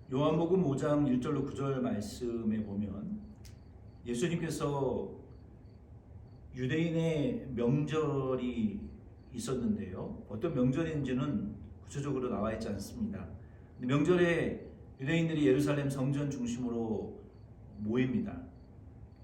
요한복음 5장 1절로 9절 말씀에 보면 예수님께서 유대인의 명절이 있었는데요. 어떤 명절인지는 구체적으로 나와 있지 않습니다. 명절에 유대인들이 예루살렘 성전 중심으로 모입니다.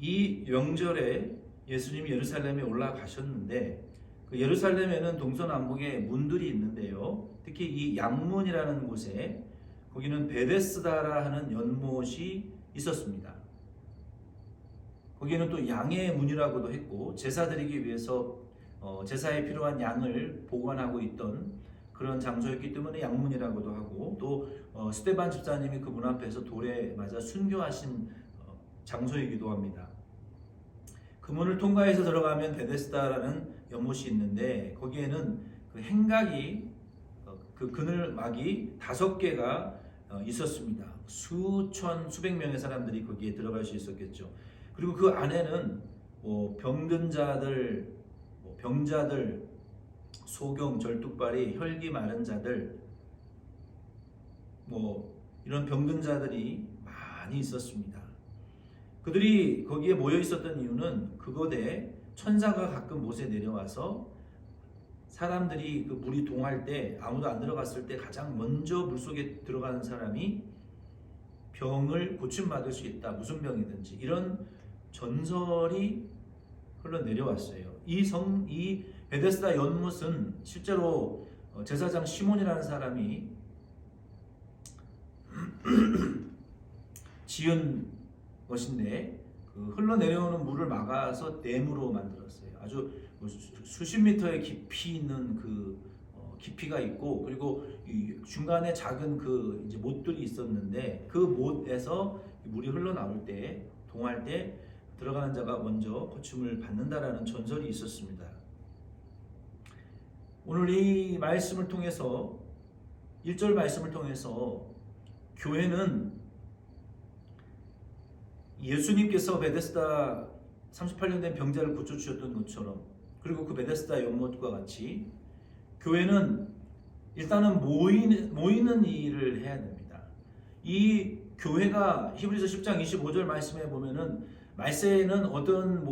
이 명절에 예수님이 예루살렘에 올라가셨는데 그 예루살렘에는 동서남북에 문들이 있는데요. 특히 이 양문이라는 곳에 거기는 베데스다라 하는 연못이 있었습니다. 거기는 또 양의 문이라고도 했고 제사 드리기 위해서 제사에 필요한 양을 보관하고 있던 그런 장소였기 때문에 양문이라고도 하고 또 스데반 집사님이 그 문 앞에서 돌에 맞아 순교하신 장소이기도 합니다. 그 문을 통과해서 들어가면 베데스다라는 연못이 있는데 거기에는 그 행각이 그 그늘막이 5개가 있었습니다. 수백 명의 사람들이 거기에 들어갈 수 있었겠죠. 그리고 그 안에는 병든 자들, 병자들, 소경, 절뚝발이, 혈기 마른 자들, 이런 병든 자들이 많이 있었습니다. 그들이 거기에 모여 있었던 이유는 그곳에 천사가 가끔 못에 내려와서 사람들이 그 물이 동할 때 아무도 안 들어갔을 때 가장 먼저 물속에 들어가는 사람이 병을 고침받을 수 있다. 무슨 병이든지 이런 전설이 흘러내려왔어요. 이 베데스다 연못은 실제로 제사장 시몬이라는 사람이 지은 것인데 그 흘러내려오는 물을 막아서 댐으로 만들었어요. 아주 수십 미터의 깊이 있는 그 깊이가 있고 그리고 중간에 작은 그 이제 못들이 있었는데 그 못에서 물이 흘러나올 때 동할 때 들어가는 자가 먼저 고침을 받는다라는 전설이 있었습니다. 오늘 이 말씀을 통해서 1절 말씀을 통해서 교회는 예수님께서 베데스다 38년 된 병자를 고쳐주셨던 것처럼 그리고 그 베데스다 연못과 같이 교회는 일단은 모이는 일을 해야 됩니다. 이 교회가 히브리서 10장 25절 말씀에 보면은 말세에는 어떤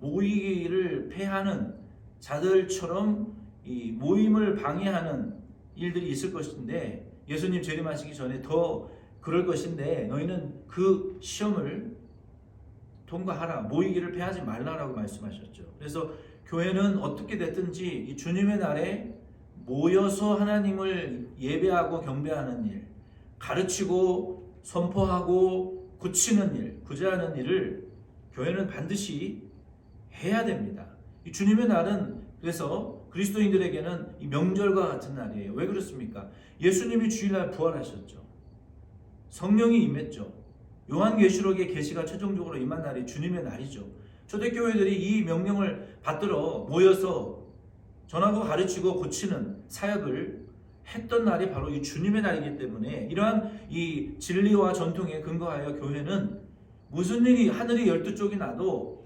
모이기를 패하는 자들처럼 이 모임을 방해하는 일들이 있을 것인데 예수님 재림하시기 전에 더 그럴 것인데 너희는 그 시험을 통과하라. 모이기를 패하지 말라라고 말씀하셨죠. 그래서 교회는 어떻게 됐든지 이 주님의 날에 모여서 하나님을 예배하고 경배하는 일, 가르치고 선포하고 고치는 일, 구제하는 일을 교회는 반드시 해야 됩니다. 이 주님의 날은 그래서 그리스도인들에게는 이 명절과 같은 날이에요. 왜 그렇습니까? 예수님이 주일날 부활하셨죠. 성령이 임했죠. 요한계시록의 계시가 최종적으로 임한 날이 주님의 날이죠. 초대교회들이 이 명령을 받들어 모여서 전하고 가르치고 고치는 사역을 했던 날이 바로 이 주님의 날이기 때문에 이러한 이 진리와 전통에 근거하여 교회는 무슨 일이 하늘이 12쪽이 나도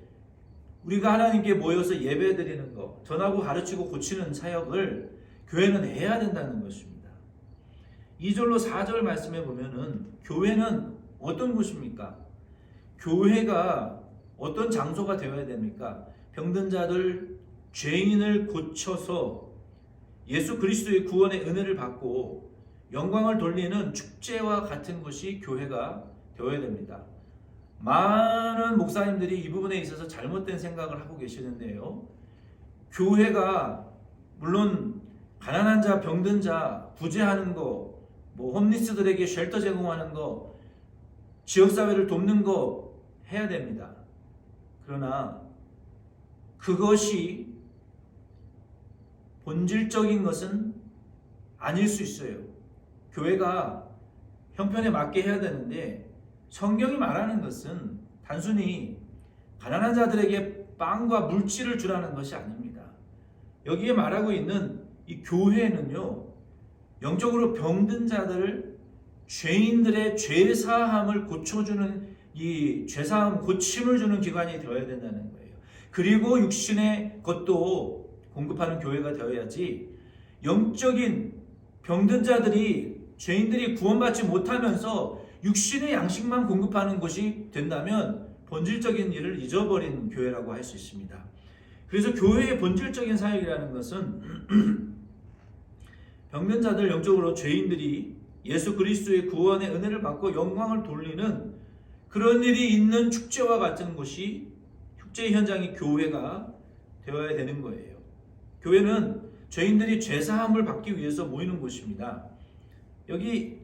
우리가 하나님께 모여서 예배드리는 것, 전하고 가르치고 고치는 사역을 교회는 해야 된다는 것입니다. 2절로 4절 말씀에 보면은 교회는 어떤 곳입니까? 교회가 어떤 장소가 되어야 됩니까? 병든 자들, 죄인을 고쳐서 예수 그리스도의 구원의 은혜를 받고 영광을 돌리는 축제와 같은 것이 교회가 되어야 됩니다. 많은 목사님들이 이 부분에 있어서 잘못된 생각을 하고 계시는데요. 교회가 물론 가난한 자, 병든 자, 구제하는 거, 홈리스들에게 쉘터 제공하는 거, 지역사회를 돕는 거 해야 됩니다. 그러나 그것이 본질적인 것은 아닐 수 있어요. 교회가 형편에 맞게 해야 되는데 성경이 말하는 것은 단순히 가난한 자들에게 빵과 물질을 주라는 것이 아닙니다. 여기에 말하고 있는 이 교회는요, 영적으로 병든 자들을 죄인들의 죄사함을 고쳐주는 이 죄사함 고침을 주는 기관이 되어야 된다는 거예요. 그리고 육신의 것도 공급하는 교회가 되어야지 영적인 병든 자들이 죄인들이 구원받지 못하면서 육신의 양식만 공급하는 것이 된다면 본질적인 일을 잊어버린 교회라고 할 수 있습니다. 그래서 교회의 본질적인 사역이라는 것은 병든 자들, 영적으로 죄인들이 예수 그리스도의 구원의 은혜를 받고 영광을 돌리는 그런 일이 있는 축제와 같은 것이, 축제의 현장이 교회가 되어야 되는 거예요. 교회는 죄인들이 죄사함을 받기 위해서 모이는 곳입니다. 여기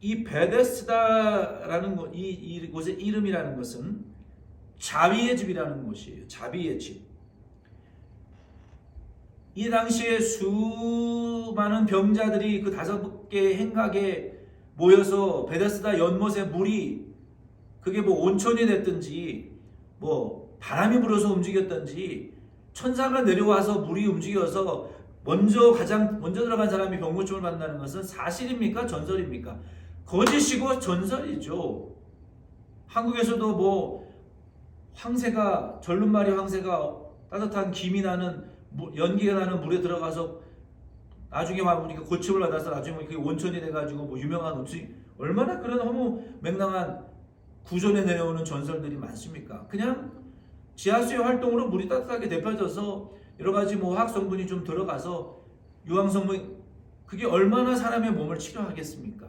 이 베데스다라는 곳, 이곳의 이름이라는 것은 자비의 집이라는 곳이에요. 자비의 집. 이 당시에 수많은 병자들이 그 5개의 행각에 모여서 베데스다 연못에 물이, 그게 뭐 온천이 됐든지 뭐 바람이 불어서 움직였든지 천사가 내려와서 물이 움직여서 가장 먼저 들어간 사람이 병고침을 받는다는 것은 사실입니까? 전설입니까? 거짓이고 전설이죠. 한국에서도 뭐 황새가, 절름말이 황새가 따뜻한 김이 나는, 연기가 나는 물에 들어가서 나중에 와보니까 고침을 받아서 나중에 그게 온천이 돼가지고 뭐 유명한 온천이, 얼마나 그런 허무 맹랑한 구전에 내려오는 전설들이 많습니까? 그냥 지하수의 활동으로 물이 따뜻하게 데펴져서 여러 가지 뭐 화학 성분이 좀 들어가서 유황 성분, 그게 얼마나 사람의 몸을 치료하겠습니까?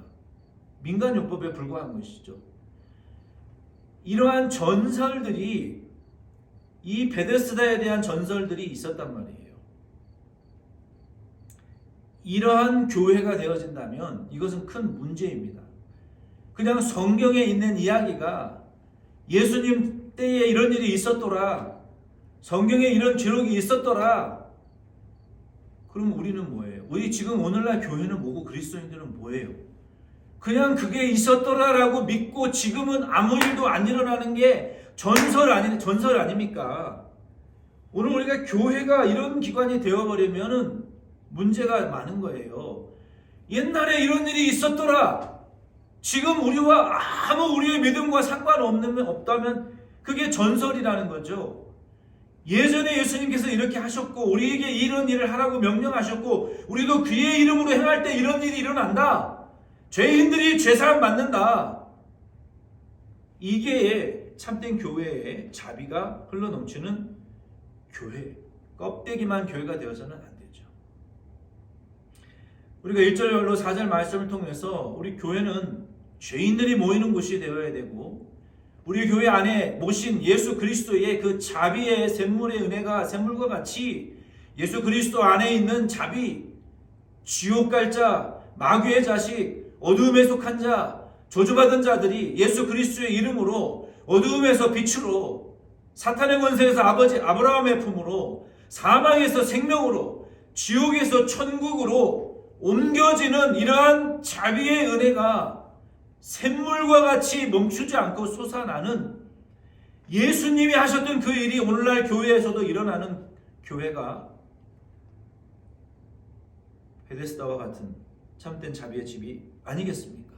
민간요법에 불과한 것이죠. 이러한 전설들이, 이 베데스다에 대한 전설들이 있었단 말이에요. 이러한 교회가 되어진다면 이것은 큰 문제입니다. 그냥 성경에 있는 이야기가 예수님 때에 이런 일이 있었더라, 성경에 이런 기록이 있었더라, 그럼 우리는 뭐예요? 우리 지금 오늘날 교회는 뭐고 그리스도인들은 뭐예요? 그냥 그게 있었더라라고 믿고 지금은 아무 일도 안 일어나는 게 전설 아닙니까? 오늘 우리가 교회가 이런 기관이 되어버리면은 문제가 많은 거예요. 옛날에 이런 일이 있었더라, 지금 우리와 아무 우리의 믿음과 상관없다면 그게 전설이라는 거죠. 예전에 예수님께서 이렇게 하셨고 우리에게 이런 일을 하라고 명령하셨고 우리도 그의 이름으로 행할 때 이런 일이 일어난다, 죄인들이 죄사함 받는다, 이게 참된 교회의 자비가 흘러넘치는 교회, 껍데기만 교회가 되어서는 안 되죠. 우리가 1절로 4절 말씀을 통해서 우리 교회는 죄인들이 모이는 곳이 되어야 되고, 우리 교회 안에 모신 예수 그리스도의 그 자비의 샘물의 은혜가 샘물과 같이 예수 그리스도 안에 있는 자비, 지옥 갈 자, 마귀의 자식, 어두움에 속한 자, 저주받은 자들이 예수 그리스도의 이름으로 어두움에서 빛으로, 사탄의 권세에서 아버지 아브라함의 품으로, 사망에서 생명으로, 지옥에서 천국으로 옮겨지는 이러한 자비의 은혜가 샘물과 같이 멈추지 않고 솟아나는, 예수님이 하셨던 그 일이 오늘날 교회에서도 일어나는 교회가 베데스다와 같은 참된 자비의 집이 아니겠습니까?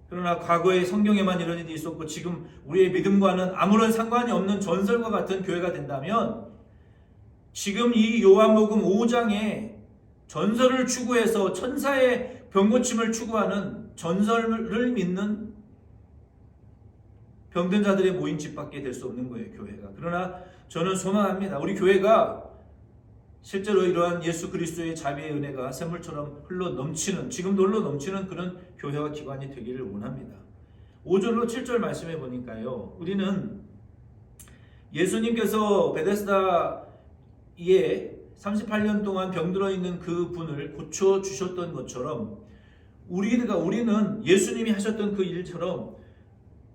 그러나 과거에 성경에만 이런 일이 있었고 지금 우리의 믿음과는 아무런 상관이 없는 전설과 같은 교회가 된다면, 지금 이 요한복음 5장에 전설을 추구해서 천사의 병고침을 추구하는 전설을 믿는 병든 자들의 모인 집밖에 될 수 없는 거예요, 교회가. 그러나 저는 소망합니다. 우리 교회가 실제로 이러한 예수 그리스도의 자비의 은혜가 샘물처럼 흘러 넘치는, 지금도 흘러 넘치는 그런 교회와 기관이 되기를 원합니다. 5절로 7절 말씀해 보니까요, 우리는 예수님께서 베데스다에 38년 동안 병들어 있는 그 분을 고쳐 주셨던 것처럼 우리는 예수님이 하셨던 그 일처럼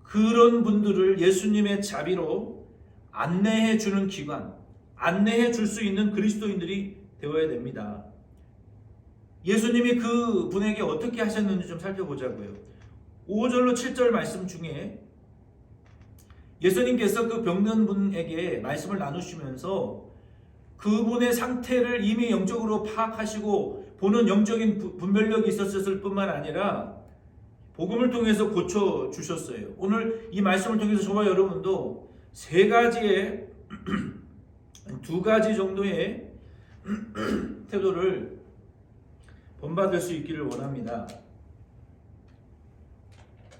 그런 분들을 예수님의 자비로 안내해 주는 기관, 안내해 줄 수 있는 그리스도인들이 되어야 됩니다. 예수님이 그 분에게 어떻게 하셨는지 좀 살펴보자고요. 5절로 7절 말씀 중에 예수님께서 그 병든 분에게 말씀을 나누시면서 그분의 상태를 이미 영적으로 파악하시고 보는 영적인 분별력이 있었을 뿐만 아니라 복음을 통해서 고쳐주셨어요. 오늘 이 말씀을 통해서 저와 여러분도 두 가지 정도의 태도를 본받을 수 있기를 원합니다.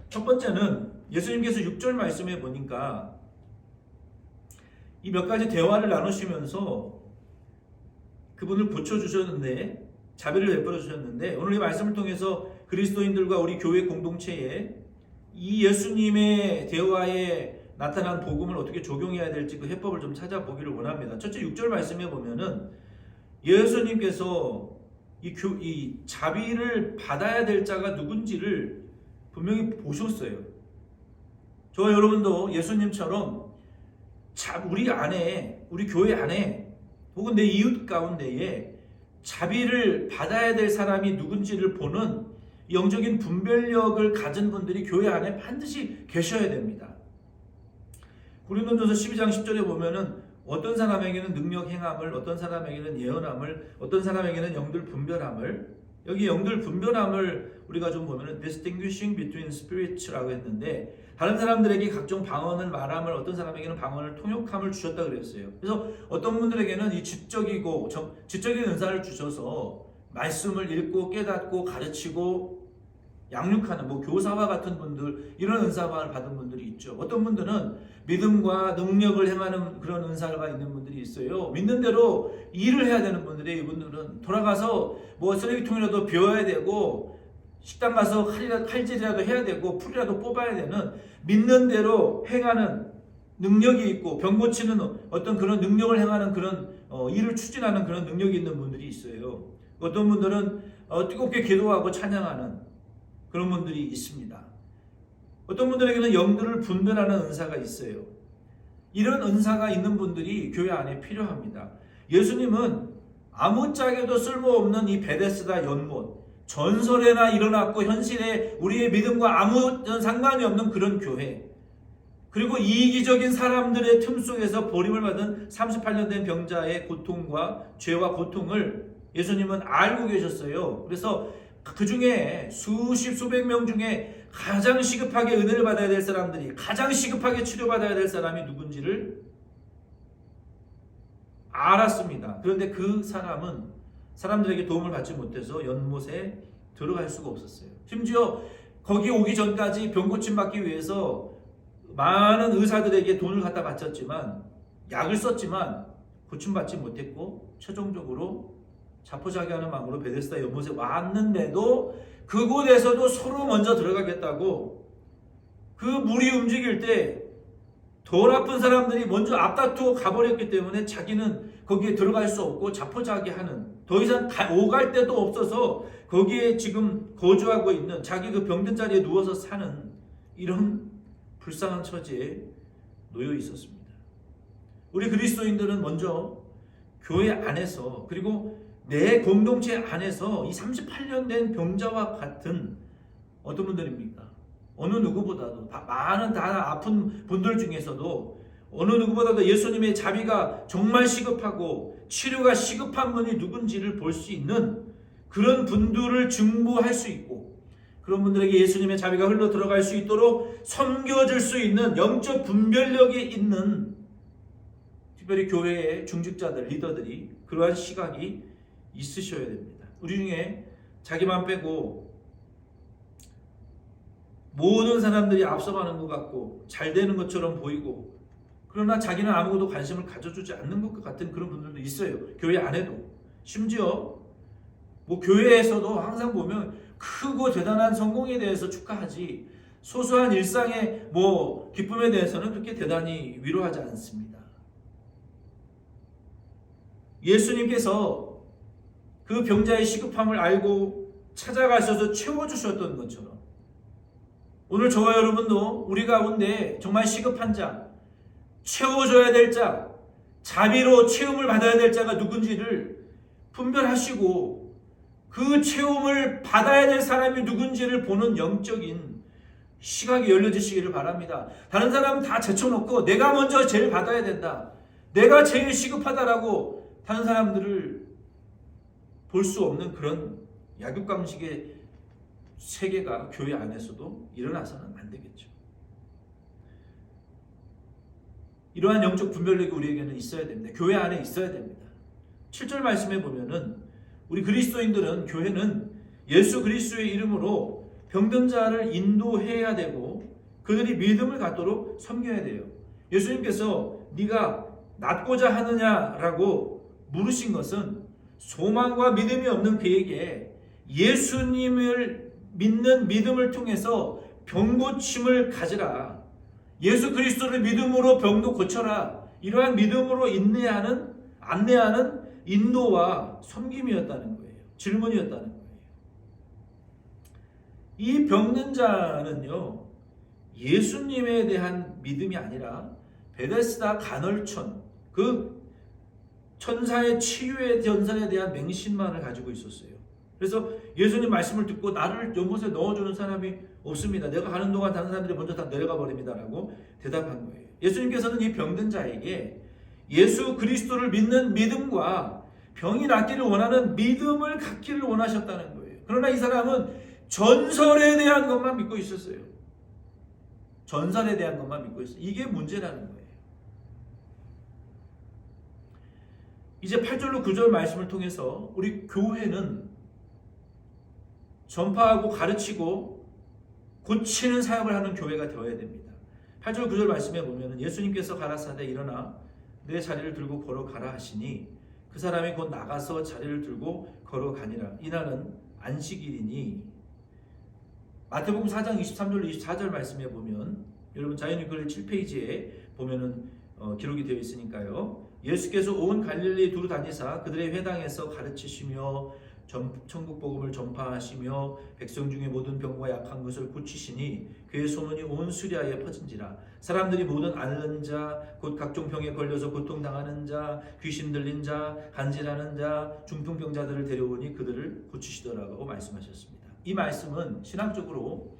첫 번째는 예수님께서 6절 말씀에 보니까 이 몇 가지 대화를 나누시면서 그분을 고쳐주셨는데, 자비를 베풀어 주셨는데, 오늘 이 말씀을 통해서 그리스도인들과 우리 교회 공동체에 이 예수님의 대화에 나타난 복음을 어떻게 적용해야 될지 그 해법을 좀 찾아보기를 원합니다. 첫째 6절 말씀에 보면은 예수님께서 이 자비를 받아야 될 자가 누군지를 분명히 보셨어요. 저와 여러분도 예수님처럼 우리 안에, 우리 교회 안에 혹은 내 이웃 가운데에 자비를 받아야 될 사람이 누군지를 보는 영적인 분별력을 가진 분들이 교회 안에 반드시 계셔야 됩니다. 고린도전서 12장 10절에 보면은 어떤 사람에게는 능력 행함을, 어떤 사람에게는 예언함을, 어떤 사람에게는 영들 분별함을, 여기 영들 분별함을 우리가 좀 보면은 distinguishing between spirits라고 했는데, 다른 사람들에게 각종 방언을 말함을, 어떤 사람에게는 방언을 통역함을 주셨다 그랬어요. 그래서 어떤 분들에게는 이 지적인 은사를 주셔서 말씀을 읽고 깨닫고 가르치고 양육하는 교사와 같은 분들, 이런 은사를 받은 분들이 있죠. 어떤 분들은 믿음과 능력을 행하는 그런 은사가 있는 분들이 있어요. 믿는 대로 일을 해야 되는 분들이, 이분들은 돌아가서 쓰레기통이라도 비워야 되고 식당 가서 칼질이라도 해야 되고 풀이라도 뽑아야 되는, 믿는 대로 행하는 능력이 있고 병 고치는 어떤 그런 능력을 행하는 그런 일을 추진하는 그런 능력이 있는 분들이 있어요. 어떤 분들은 뜨겁게 기도하고 찬양하는 그런 분들이 있습니다. 어떤 분들에게는 영들을 분별하는 은사가 있어요. 이런 은사가 있는 분들이 교회 안에 필요합니다. 예수님은 아무짝에도 쓸모없는 이 베데스다 연못, 전설에나 일어났고 현실에 우리의 믿음과 아무 상관이 없는 그런 교회, 그리고 이기적인 사람들의 틈 속에서 버림을 받은 38년 된 병자의 고통과 죄와 고통을 예수님은 알고 계셨어요. 그래서 그 중에 수백 명 중에 가장 시급하게 은혜를 받아야 될 사람들이, 가장 시급하게 치료받아야 될 사람이 누군지를 알았습니다. 그런데 그 사람은 사람들에게 도움을 받지 못해서 연못에 들어갈 수가 없었어요. 심지어 거기 오기 전까지 병 고침 받기 위해서 많은 의사들에게 돈을 갖다 바쳤지만, 약을 썼지만 고침받지 못했고 최종적으로 자포자기하는 마음으로 베데스다 연못에 왔는데도 그곳에서도 서로 먼저 들어가겠다고, 그 물이 움직일 때 덜 아픈 사람들이 먼저 앞다투어 가버렸기 때문에 자기는 거기에 들어갈 수 없고 자포자기하는, 더 이상 오갈 데도 없어서 거기에 지금 거주하고 있는, 자기 그 병든 자리에 누워서 사는 이런 불쌍한 처지에 놓여 있었습니다. 우리 그리스도인들은 먼저 교회 안에서, 그리고 내 공동체 안에서 이 38년 된 병자와 같은 어떤 분들입니까? 어느 누구보다도 많은 다 아픈 분들 중에서도 어느 누구보다도 예수님의 자비가 정말 시급하고 치료가 시급한 분이 누군지를 볼 수 있는 그런 분들을 증보할 수 있고, 그런 분들에게 예수님의 자비가 흘러 들어갈 수 있도록 섬겨줄 수 있는 영적 분별력이 있는, 특별히 교회의 중직자들, 리더들이 그러한 시각이 있으셔야 됩니다. 우리 중에 자기만 빼고 모든 사람들이 앞서가는 것 같고 잘 되는 것처럼 보이고, 그러나 자기는 아무것도 관심을 가져주지 않는 것 같은 그런 분들도 있어요. 교회 안에도. 심지어 교회에서도 항상 보면 크고 대단한 성공에 대해서 축하하지, 소소한 일상의 기쁨에 대해서는 그렇게 대단히 위로하지 않습니다. 예수님께서 그 병자의 시급함을 알고 찾아가셔서 채워주셨던 것처럼, 오늘 저와 여러분도 우리 가운데 정말 시급한 자, 채워줘야 될 자, 자비로 채움을 받아야 될 자가 누군지를 분별하시고 그 채움을 받아야 될 사람이 누군지를 보는 영적인 시각이 열려지시기를 바랍니다. 다른 사람은 다 제쳐놓고 내가 먼저 제일 받아야 된다, 내가 제일 시급하다라고 다른 사람들을 볼 수 없는 그런 약육강식의 세계가 교회 안에서도 일어나서는 안 되겠죠. 이러한 영적 분별력이 우리에게는 있어야 됩니다. 교회 안에 있어야 됩니다. 7절 말씀에 보면은 우리 그리스도인들은, 교회는 예수 그리스도의 이름으로 병든 자를 인도해야 되고 그들이 믿음을 갖도록 섬겨야 돼요. 예수님께서 네가 낫고자 하느냐라고 물으신 것은 소망과 믿음이 없는 그에게 예수님을 믿는 믿음을 통해서 병고침을 가지라. 예수 그리스도를 믿음으로 병도 고쳐라. 이러한 믿음으로 안내하는 인도와 섬김이었다는 거예요. 질문이었다는 거예요. 이 병든 자는요, 예수님에 대한 믿음이 아니라 베데스다 간헐천, 그 천사의 치유의 전선에 대한 맹신만을 가지고 있었어요. 그래서 예수님 말씀을 듣고 나를 연못에 넣어주는 사람이 없습니다. 내가 가는 동안 다른 사람들이 먼저 다 내려가 버립니다라고 대답한 거예요. 예수님께서는 이 병든 자에게 예수 그리스도를 믿는 믿음과 병이 낫기를 원하는 믿음을 갖기를 원하셨다는 거예요. 그러나 이 사람은 전설에 대한 것만 믿고 있었어요. 전설에 대한 것만 믿고 있어요. 이게 문제라는 거예요. 이제 8절로 9절 말씀을 통해서 우리 교회는 전파하고 가르치고 고치는 사역을 하는 교회가 되어야 됩니다. 8절 9절 말씀에 보면 예수님께서 가라사대 일어나 내 자리를 들고 걸어가라 하시니 그 사람이 곧 나가서 자리를 들고 걸어가니라. 이날은 안식일이니. 마태복음 4장 23절 24절 말씀에 보면 여러분 자연유클 7페이지에 보면은 기록이 되어 있으니까요. 예수께서 온 갈릴리 두루 다니사 그들의 회당에서 가르치시며 천국 복음을 전파하시며 백성 중에 모든 병과 약한 것을 고치시니 그의 소문이 온 수리아에 퍼진지라. 사람들이 모든 앓는 자 곧 각종 병에 걸려서 고통당하는 자 귀신 들린 자 간질하는 자 중풍병자들을 데려오니 그들을 고치시더라고 말씀하셨습니다. 이 말씀은 신앙적으로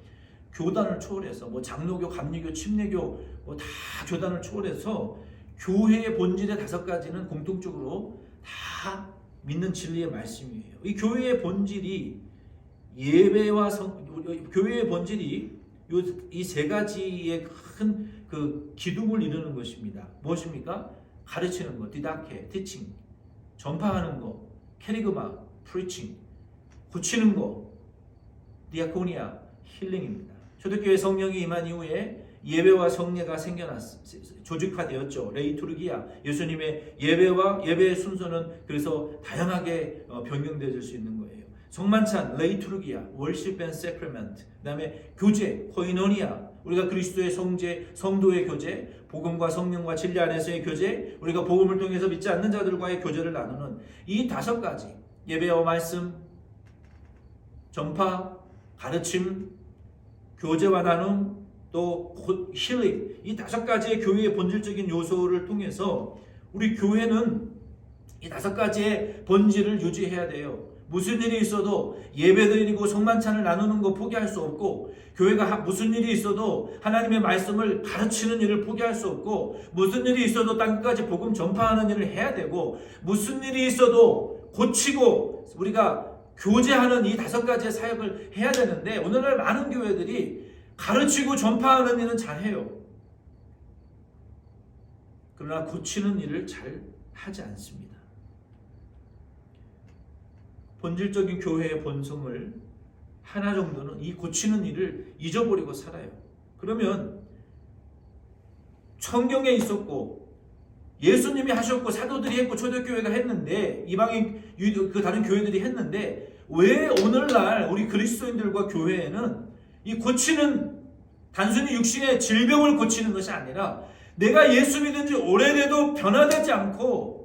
교단을 초월해서 장로교, 감리교, 침례교 다 교단을 초월해서 교회의 본질의 5가지는 공통적으로 다 믿는 진리의 말씀이에요. 이 교회의 본질이 예배와 교회의 본질이 이 3가지의 큰 그 기둥을 이루는 것입니다. 무엇입니까? 가르치는 것, 디다케, 티칭, 전파하는 것, 캐리그마, 프리칭, 고치는 것, 디아코니아, 힐링입니다. 초대교회 성령이 임한 이후에 예배와 성례가 조직화되었죠. 레이투르기아, 예수님의 예배의 순서는 그래서 다양하게 변경되어질 수 있는 거예요. 성만찬, 레이투르기아, 월십 앤 세크리멘트, 그다음에 교제, 코이노니아, 우리가 그리스도의 성도의 교제, 복음과 성령과 진리 안에서의 교제, 우리가 복음을 통해서 믿지 않는 자들과의 교제를 나누는 이 5가지, 예배와 말씀, 전파, 가르침, 교제와 나눔, 또 힐링, 이 5가지의 교회의 본질적인 요소를 통해서 우리 교회는 이 5가지의 본질을 유지해야 돼요. 무슨 일이 있어도 예배드리고 성만찬을 나누는 거 포기할 수 없고, 교회가 무슨 일이 있어도 하나님의 말씀을 가르치는 일을 포기할 수 없고, 무슨 일이 있어도 땅끝까지 복음 전파하는 일을 해야 되고, 무슨 일이 있어도 고치고 우리가 교제하는 이 5가지의 사역을 해야 되는데, 오늘날 많은 교회들이 가르치고 전파하는 일은 잘해요. 그러나 고치는 일을 잘 하지 않습니다. 본질적인 교회의 본성을 하나 정도는 이 고치는 일을 잊어버리고 살아요. 그러면 성경에 있었고 예수님이 하셨고 사도들이 했고 초대교회가 했는데 이방인 그 다른 교회들이 했는데 왜 오늘날 우리 그리스도인들과 교회에는 이 고치는 단순히 육신의 질병을 고치는 것이 아니라 내가 예수 믿은 지 오래돼도 변화되지 않고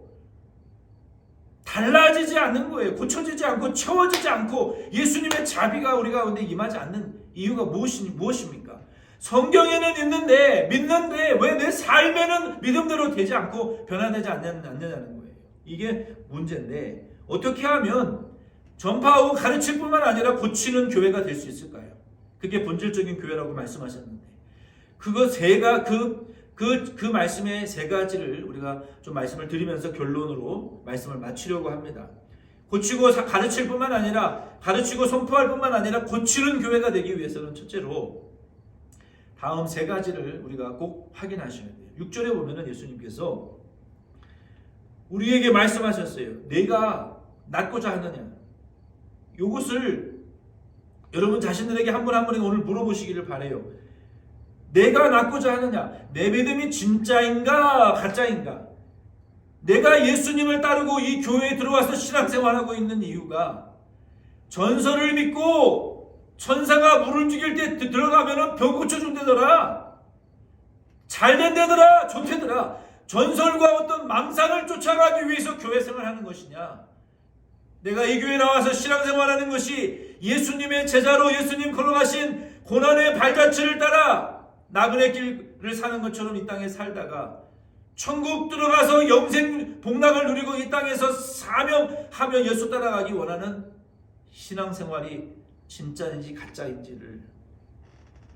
달라지지 않는 거예요. 고쳐지지 않고 채워지지 않고 예수님의 자비가 우리 가운데 임하지 않는 이유가 무엇입니까? 성경에는 믿는데 왜 내 삶에는 믿음대로 되지 않고 변화되지 않느냐는 거예요. 이게 문제인데 어떻게 하면 전파하고 가르칠 뿐만 아니라 고치는 교회가 될 수 있을까요? 그게 본질적인 교회라고 말씀하셨는데 그 말씀의 3가지를 우리가 좀 말씀을 드리면서 결론으로 말씀을 마치려고 합니다. 고치고 가르칠 뿐만 아니라 가르치고 선포할 뿐만 아니라 고치는 교회가 되기 위해서는 첫째로 다음 3가지를 우리가 꼭 확인하셔야 돼요. 6절에 보면은 예수님께서 우리에게 말씀하셨어요. 내가 낫고자 하느냐? 이것을 여러분 자신들에게 한 분 한 분에게 오늘 물어보시기를 바라요. 내가 낫고자 하느냐? 내 믿음이 진짜인가 가짜인가? 내가 예수님을 따르고 이 교회에 들어와서 신앙생활하고 있는 이유가 전설을 믿고 천사가 물을 죽일 때 들어가면 병 고쳐준다더라. 잘 된다더라. 좋대더라. 전설과 어떤 망상을 쫓아가기 위해서 교회 생활하는 것이냐? 내가 이 교회에 나와서 신앙생활하는 것이 예수님의 제자로 예수님 걸어가신 고난의 발자취를 따라 나그네 길을 사는 것처럼 이 땅에 살다가 천국 들어가서 영생 복락을 누리고 이 땅에서 사명하며 예수 따라가기 원하는 신앙생활이 진짜인지 가짜인지를,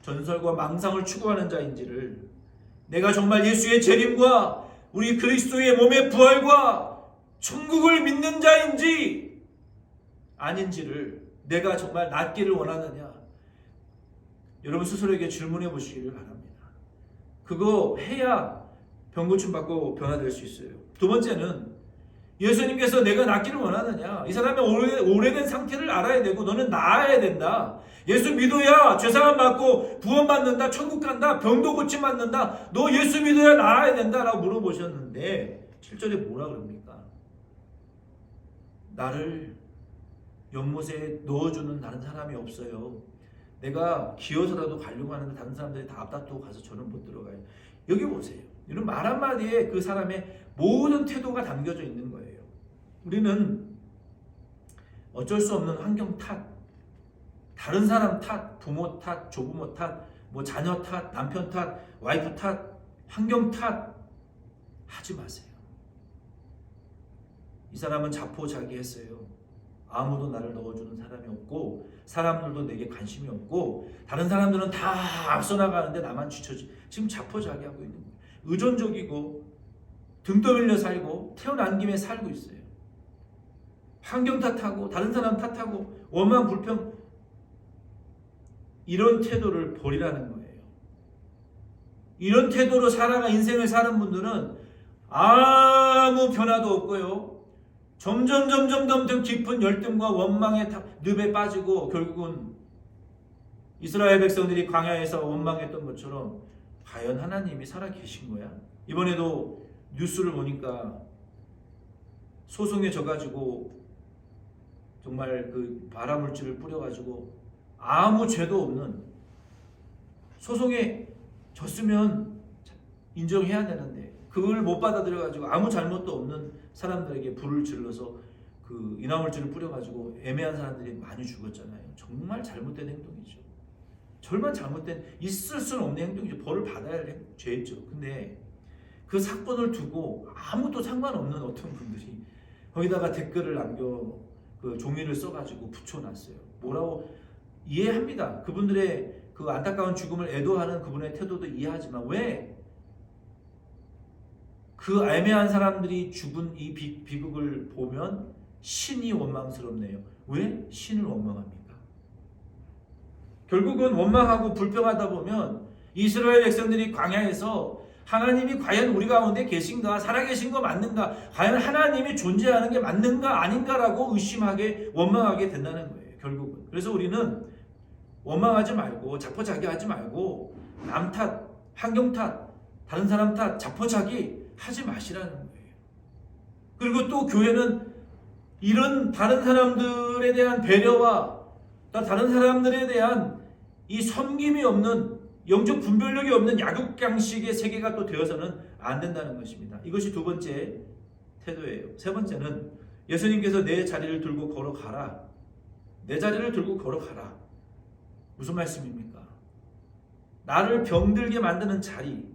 전설과 망상을 추구하는 자인지를, 내가 정말 예수의 재림과 우리 그리스도의 몸의 부활과 천국을 믿는 자인지 아닌지를, 내가 정말 낫기를 원하느냐, 여러분 스스로에게 질문해 보시기를 바랍니다. 그거 해야 병고침 받고 변화될 수 있어요. 두 번째는 예수님께서 내가 낫기를 원하느냐, 이 사람의 오래된 상태를 알아야 되고 너는 나아야 된다. 예수 믿어야 죄사함 받고 구원받는다, 천국 간다, 병도 고침 받는다, 너 예수 믿어야 나아야 된다 라고 물어보셨는데 7절에 뭐라 그럽니까? 나를 연못에 넣어주는 다른 사람이 없어요. 내가 기어서라도 가려고 하는데 다른 사람들이 다 앞다투고 가서 저는 못 들어가요. 여기 보세요. 이런 말 한마디에 그 사람의 모든 태도가 담겨져 있는 거예요. 우리는 어쩔 수 없는 환경 탓, 다른 사람 탓, 부모 탓, 조부모 탓, 뭐 자녀 탓, 남편 탓, 와이프 탓, 환경 탓 하지 마세요. 이 사람은 자포자기했어요. 아무도 나를 넣어주는 사람이 없고 사람들도 내게 관심이 없고 다른 사람들은 다 앞서 나가는데 나만 뒤처지. 지금 자포자기하고 있는 거예요. 의존적이고 등 떠밀려 살고 태어난 김에 살고 있어요. 환경 탓하고 다른 사람 탓하고 원망 불평, 이런 태도를 버리라는 거예요. 이런 태도로 살아가 인생을 사는 분들은 아무 변화도 없고요. 점점 더 깊은 열등과 원망의 늪에 빠지고 결국은 이스라엘 백성들이 광야에서 원망했던 것처럼 과연 하나님이 살아 계신 거야? 이번에도 뉴스를 보니까 소송에 져가지고 정말 그 발화물질을 뿌려가지고 아무 죄도 없는, 소송에 졌으면 인정해야 되는데 그걸 못 받아들여가지고 아무 잘못도 없는 사람들에게 불을 질러서 그 인화물질을 뿌려가지고 애매한 사람들이 많이 죽었잖아요. 정말 잘못된 행동이죠. 정말 잘못된, 있을 수는 없는 행동이죠. 벌을 받아야 할 죄죠. 근데 그 사건을 두고 아무도 상관없는 어떤 분들이 거기다가 댓글을 남겨 그 종이를 써가지고 붙여놨어요. 뭐라고 이해합니다. 그분들의 그 안타까운 죽음을 애도하는 그분의 태도도 이해하지만 왜 그 애매한 사람들이 죽은 이 비극을 보면 신이 원망스럽네요. 왜 신을 원망합니까? 결국은 원망하고 불평하다 보면 이스라엘 백성들이 광야에서 하나님이 과연 우리 가운데 계신가, 살아계신 거 맞는가, 과연 하나님이 존재하는 게 맞는가 아닌가라고 의심하게, 원망하게 된다는 거예요. 결국은. 그래서 우리는 원망하지 말고 자포자기하지 말고 남 탓, 환경 탓, 다른 사람 탓, 자포자기 하지 마시라는 거예요. 그리고 또 교회는 이런 다른 사람들에 대한 배려와 다른 사람들에 대한 이 섬김이 없는, 영적 분별력이 없는 약육강식의 세계가 또 되어서는 안 된다는 것입니다. 이것이 두 번째 태도예요. 세 번째는 예수님께서 내 자리를 들고 걸어가라. 내 자리를 들고 걸어가라. 무슨 말씀입니까? 나를 병들게 만드는 자리,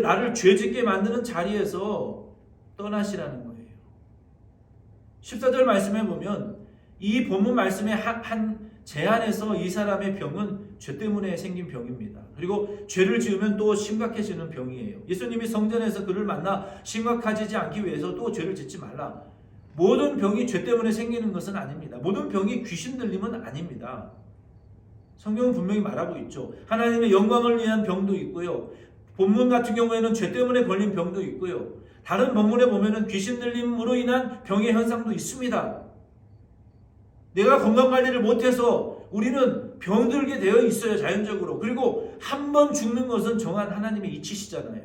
나를 죄짓게 만드는 자리에서 떠나시라는 거예요. 14절 말씀에 보면 이 본문 말씀의 한 제안에서 이 사람의 병은 죄 때문에 생긴 병입니다. 그리고 죄를 지으면 또 심각해지는 병이에요. 예수님이 성전에서 그를 만나 심각해지지 않기 위해서 또 죄를 짓지 말라. 모든 병이 죄 때문에 생기는 것은 아닙니다. 모든 병이 귀신 들림은 아닙니다. 성경은 분명히 말하고 있죠. 하나님의 영광을 위한 병도 있고요. 본문 같은 경우에는 죄 때문에 걸린 병도 있고요. 다른 본문에 보면은 귀신 들림으로 인한 병의 현상도 있습니다. 내가 건강관리를 못해서 우리는 병들게 되어 있어요. 자연적으로. 그리고 한 번 죽는 것은 정한 하나님의 이치시잖아요.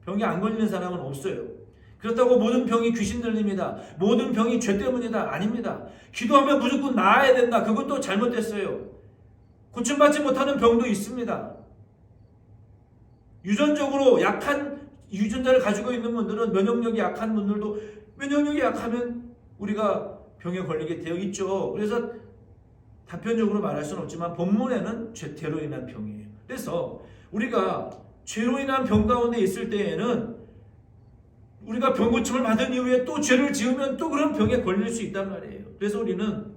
병이 안 걸리는 사람은 없어요. 그렇다고 모든 병이 귀신 들립니다. 모든 병이 죄 때문이다. 아닙니다. 기도하면 무조건 나아야 된다. 그것도 잘못됐어요. 고침받지 못하는 병도 있습니다. 유전적으로 약한 유전자를 가지고 있는 분들은, 면역력이 약한 분들도 면역력이 약하면 우리가 병에 걸리게 되어 있죠. 그래서 단편적으로 말할 수는 없지만 본문에는 죄로 인한 병이에요. 그래서 우리가 죄로 인한 병 가운데 있을 때에는 우리가 병 고침을 받은 이후에 또 죄를 지으면 또 그런 병에 걸릴 수 있단 말이에요. 그래서 우리는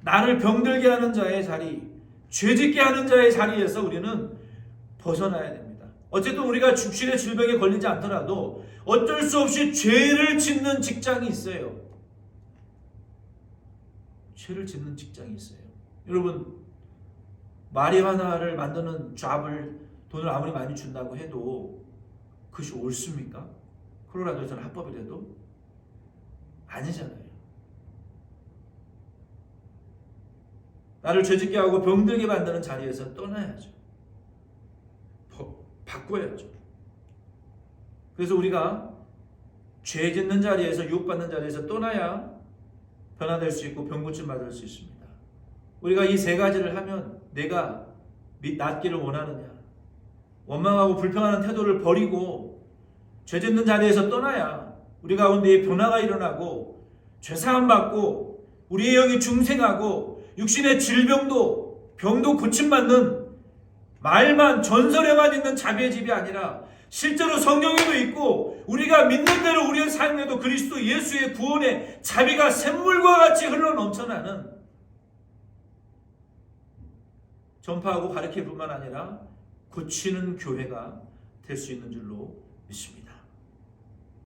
나를 병들게 하는 자의 자리, 죄짓게 하는 자의 자리에서 우리는 벗어나야 됩니다. 어쨌든 우리가 육신의 질병에 걸리지 않더라도 어쩔 수 없이 죄를 짓는 직장이 있어요. 죄를 짓는 직장이 있어요. 여러분, 마리화나를 만드는 잡을 돈을 아무리 많이 준다고 해도 그것이 옳습니까? 콜로라도에서는 합법이라도 아니잖아요. 나를 죄짓게 하고 병들게 만드는 자리에서 떠나야죠. 바꿔야죠. 그래서 우리가 죄 짓는 자리에서, 유혹받는 자리에서 떠나야 변화될 수 있고 병고침 받을 수 있습니다. 우리가 이 세 가지를 하면 내가 낫기를 원하느냐, 원망하고 불평하는 태도를 버리고 죄 짓는 자리에서 떠나야 우리 가운데 변화가 일어나고 죄사함 받고 우리의 영이 중생하고 육신의 질병도 병도 고침받는, 말만 전설에만 있는 자비의 집이 아니라 실제로 성경에도 있고 우리가 믿는 대로 우리의 삶에도 그리스도 예수의 구원의 자비가 샘물과 같이 흘러 넘쳐나는, 전파하고 가르칠 뿐만 아니라 고치는 교회가 될 수 있는 줄로 믿습니다.